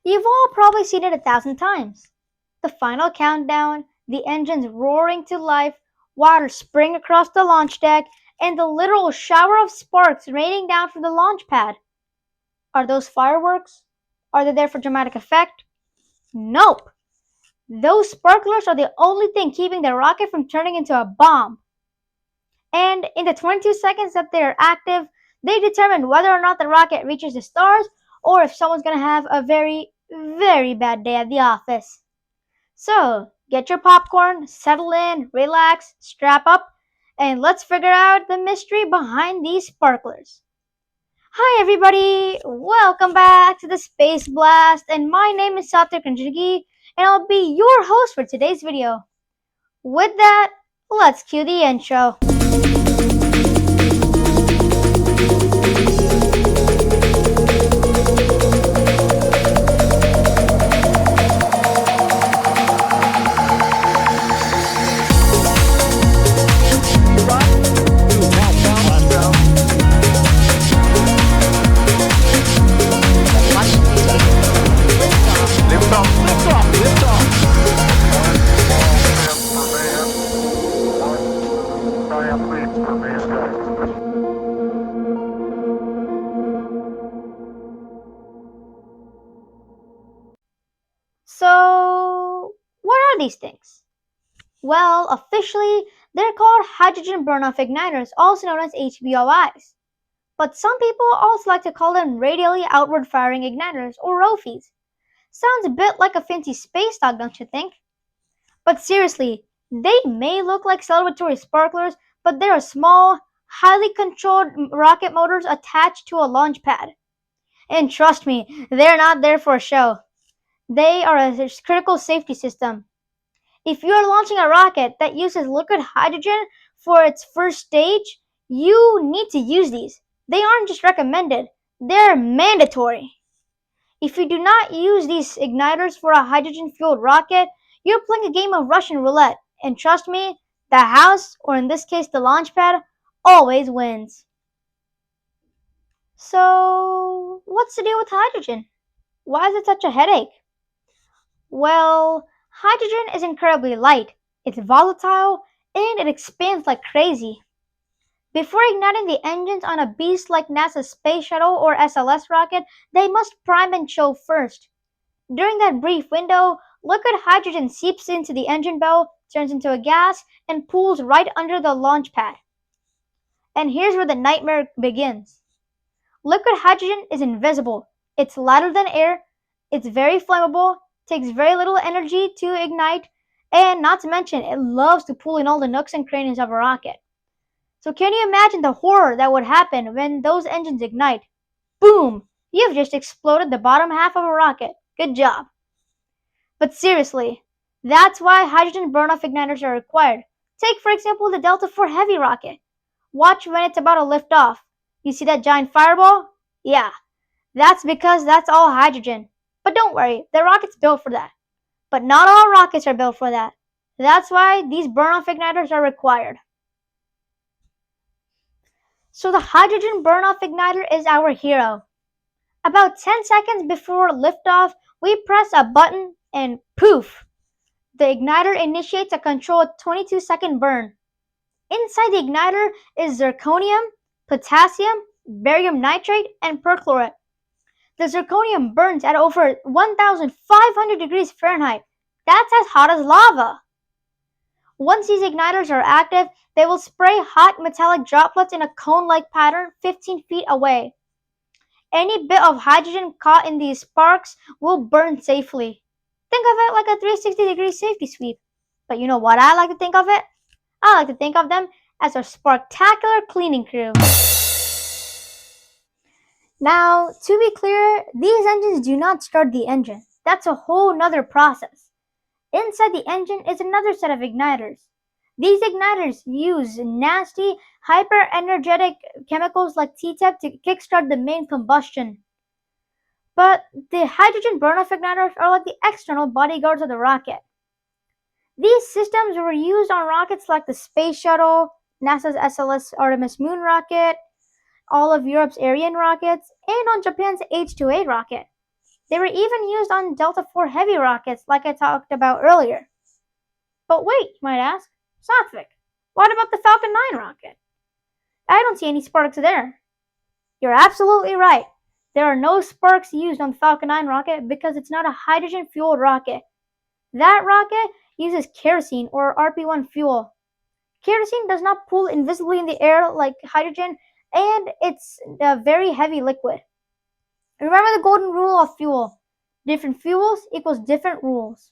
You've all probably seen it 1,000 times. The final countdown, the engines roaring to life, water spraying across the launch deck, and the literal shower of sparks raining down from the launch pad. Are those fireworks? Are they there for dramatic effect? Nope. Those sparklers are the only thing keeping the rocket from turning into a bomb. And in the 22 seconds that they are active, they determine whether or not the rocket reaches the stars or if someone's going to have a very, very bad day at the office. So, get your popcorn, settle in, relax, strap up, and let's figure out the mystery behind these sparklers. Hi everybody, welcome back to the Space Blast, and my name is Satyar Kanjigi, and I'll be your host for today's video. With that, let's cue the intro. So, what are these things? Well, officially, they're called hydrogen burn-off igniters, also known as HBOIs. But some people also like to call them radially outward firing igniters, or ROFIs. Sounds a bit like a fancy space dog, don't you think? But seriously, they may look like celebratory sparklers, but they are small, highly controlled rocket motors attached to a launch pad. And trust me, they're not there for a show. They are a critical safety system. If you are launching a rocket that uses liquid hydrogen for its first stage, you need to use these. They aren't just recommended, they're mandatory. If you do not use these igniters for a hydrogen-fueled rocket, you're playing a game of Russian roulette. And trust me, the house, or in this case the launch pad, always wins. So, what's the deal with hydrogen? Why is it such a headache? Well, hydrogen is incredibly light, it's volatile, and it expands like crazy. Before igniting the engines on a beast like NASA's Space Shuttle or SLS rocket, they must prime and chill first. During that brief window, liquid hydrogen seeps into the engine bell, turns into a gas, and pools right under the launch pad. And here's where the nightmare begins. Liquid hydrogen is invisible. It's lighter than air, it's very flammable, takes very little energy to ignite, and not to mention, it loves to pool in all the nooks and crannies of a rocket. So can you imagine the horror that would happen when those engines ignite? Boom! You've just exploded the bottom half of a rocket. Good job. But seriously, that's why hydrogen burn-off igniters are required. Take, for example, the Delta IV Heavy rocket. Watch when it's about to lift off. You see that giant fireball? Yeah, that's because that's all hydrogen. But don't worry, the rocket's built for that. But not all rockets are built for that. That's why these burn-off igniters are required. So the hydrogen burn-off igniter is our hero. About 10 seconds before liftoff, we press a button and poof! The igniter initiates a controlled 22-second burn. Inside the igniter is zirconium, potassium, barium nitrate, and perchlorate. The zirconium burns at over 1,500 degrees Fahrenheit. That's as hot as lava. Once these igniters are active, they will spray hot metallic droplets in a cone-like pattern 15 feet away. Any bit of hydrogen caught in these sparks will burn safely. Think of it like a 360-degree safety sweep. But you know what I like to think of it? I like to think of them as a sparktacular cleaning crew. Now, to be clear, these engines do not start the engine. That's a whole nother process. Inside the engine is another set of igniters. These igniters use nasty, hyper-energetic chemicals like TTEP to kickstart the main combustion. But the hydrogen burn-off igniters are like the external bodyguards of the rocket. These systems were used on rockets like the Space Shuttle, NASA's SLS Artemis Moon rocket, all of Europe's Ariane rockets, and on Japan's H-2A rocket. They were even used on Delta IV Heavy rockets, like I talked about earlier. But wait, you might ask, Satvik, what about the Falcon 9 rocket? I don't see any sparks there. You're absolutely right. There are no sparks used on the Falcon 9 rocket because it's not a hydrogen fueled rocket. That rocket uses kerosene or RP1 fuel. Kerosene does not pool invisibly in the air like hydrogen, and it's a very heavy liquid. Remember the golden rule of fuel. Different fuels equals different rules.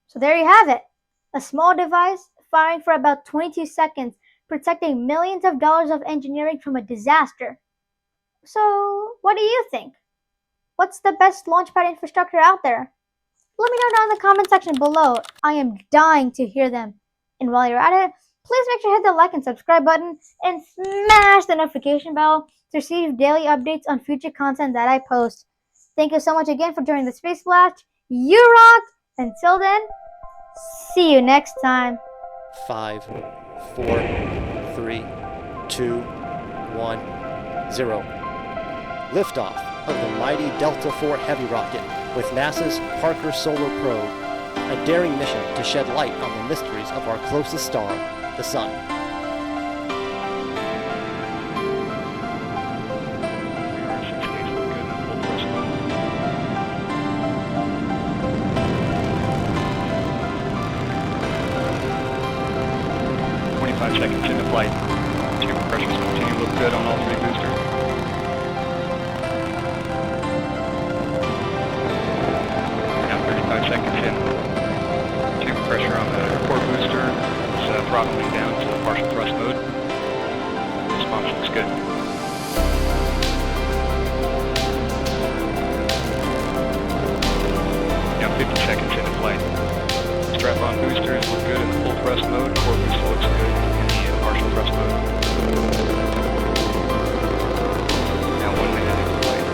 So there you have it. A small device firing for about 22 seconds, protecting millions of dollars of engineering from a disaster. So, what do you think? What's the best launchpad infrastructure out there? Let me know down in the comment section below. I am dying to hear them. And while you're at it, please make sure to hit the like and subscribe button and smash the notification bell to receive daily updates on future content that I post. Thank you so much again for joining the Space Blast. You rock! Until then, see you next time. 5, 4, 3, 2, 1, 0. Liftoff of the mighty Delta IV Heavy rocket with NASA's Parker Solar Probe. A daring mission to shed light on the mysteries of our closest star, the Sun. Seconds into flight. Chamber pressures continue to look good on all 3 boosters. We're now 35 seconds in. Chamber pressure on the core booster is throttling down to partial thrust mode. Response looks good. Now 50 seconds into flight. Strap-on boosters look good in the full thrust mode. Core booster looks good in the partial thrust mode. Now 1 minute into flight.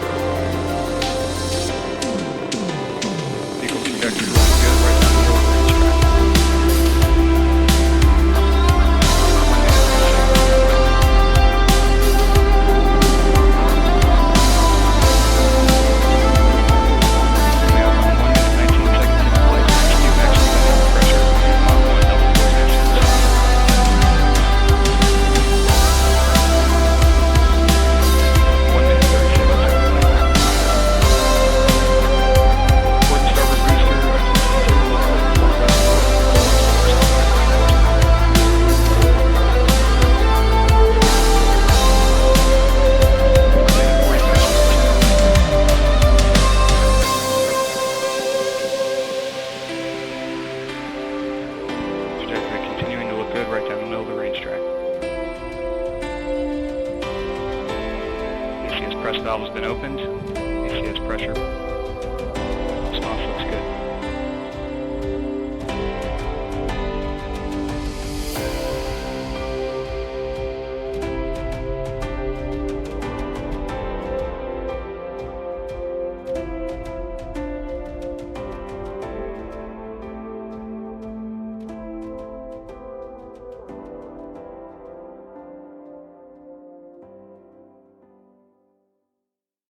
Vehicle trajectory looks good right down the over range track. 'Press valve has been opened. ACS pressure